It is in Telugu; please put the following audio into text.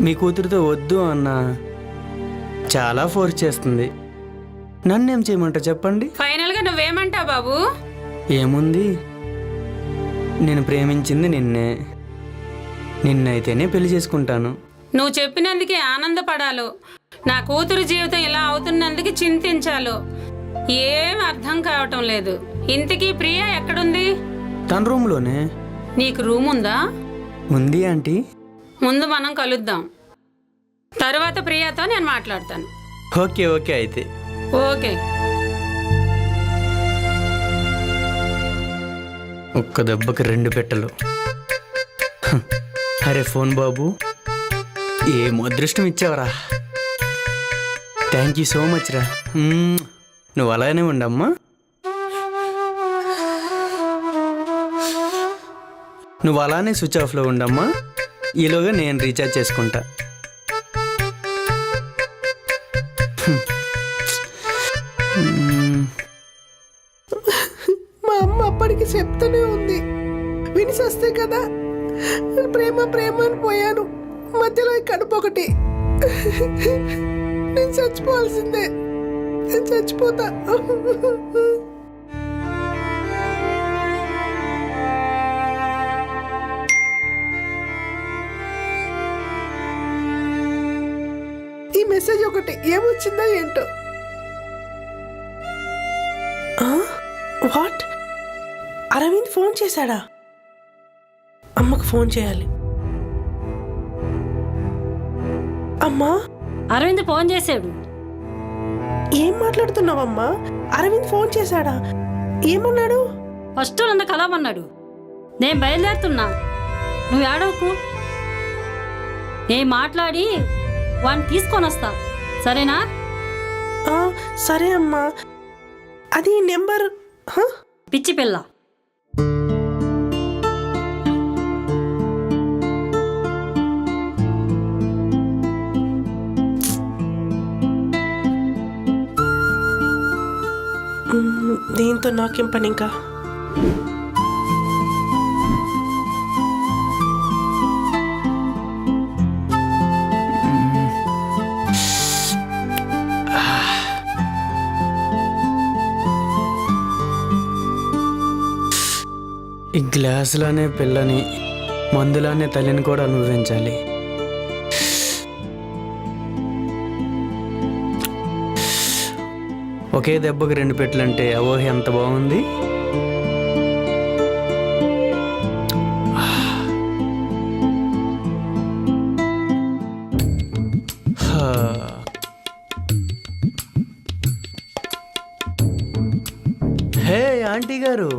మీ కూతురితో వద్దు అన్న చాలా ఫోర్స్ చేస్తుంది. నన్నేం చేయమంటావు చెప్పండి? ఫైనల్గా నువ్వేమంటావు బాబు? ఏముంది, నేను ప్రేమించింది నిన్నే, నిన్నైతేనే పెళ్లి చేసుకుంటాను. నువ్వు చెప్పినందుకే ఆనందపడాలో, నా కూతురు జీవితం ఇలా అవుతున్నందుకు చింతించాలో ఏం అర్థం కావటం లేదు. ఇంతకీ ప్రియా ఎక్కడుంది? తన రూమ్లోనే. నీకు రూమ్ ఉందా? ఉంది ఆంటీ. ముందు మనం కలుద్దాం, తర్వాత ప్రియాతో నేను మాట్లాడతాను. ఓకే ఓకే అయితే. ఓకే. ఒక్క దెబ్బకి 2 పెట్టలు. అరే ఫోన్ బాబు, ఏం అదృష్టం ఇచ్చావరా. థ్యాంక్ యూ సో మచ్ రా. నువ్వు అలానే ఉండమ్మా. నువ్వు అలానే స్విచ్ ఆఫ్లో ఉండమ్మా. ఈలోగా నేను రీఛార్జ్ చేసుకుంటా. మా అమ్మ అప్పటికి చెప్తూనే ఉంది, వినిసొస్తే కదా ప్రేమ ప్రేమ అని పోయాను. మధ్యలో ఈ కడుపు ఒకటి. నేను చచ్చిపోవాల్సిందే, నేను చచ్చిపోతా. ఈ మెసేజ్ ఒకటి ఏమొచ్చిందో ఏంటో. వాట్? అరవింద్ ఫోన్ చేశాడా? అమ్మకు ఫోన్ చేయాలి. అమ్మా, అరవింద్ ఫోన్ చేశాడు. ఏం మాట్లాడుతున్నావమ్మా? అరవింద్ ఫోన్ చేశాడా? ఏమన్నాడు? ఫస్ట్ నన్ను కలవమన్నాడు. నేను బయలుదేరుతున్నా, నువ్వు ఏడవకు. నేను మాట్లాడి వాడిని తీసుకొని వస్తా, సరేనా? సరే అమ్మా. అది నెంబర్ పిచ్చి పిల్ల. దీంతో నాకేం పని ఇంకా. ఈ గ్లాసులోనే పిల్లని, మందులానే తల్లిని కూడా అనుభవించాలి. ఒకే దెబ్బకి 2 పెట్టలంటే అవోహ ఎంత బాగుంది. హే ఆంటీ గారు,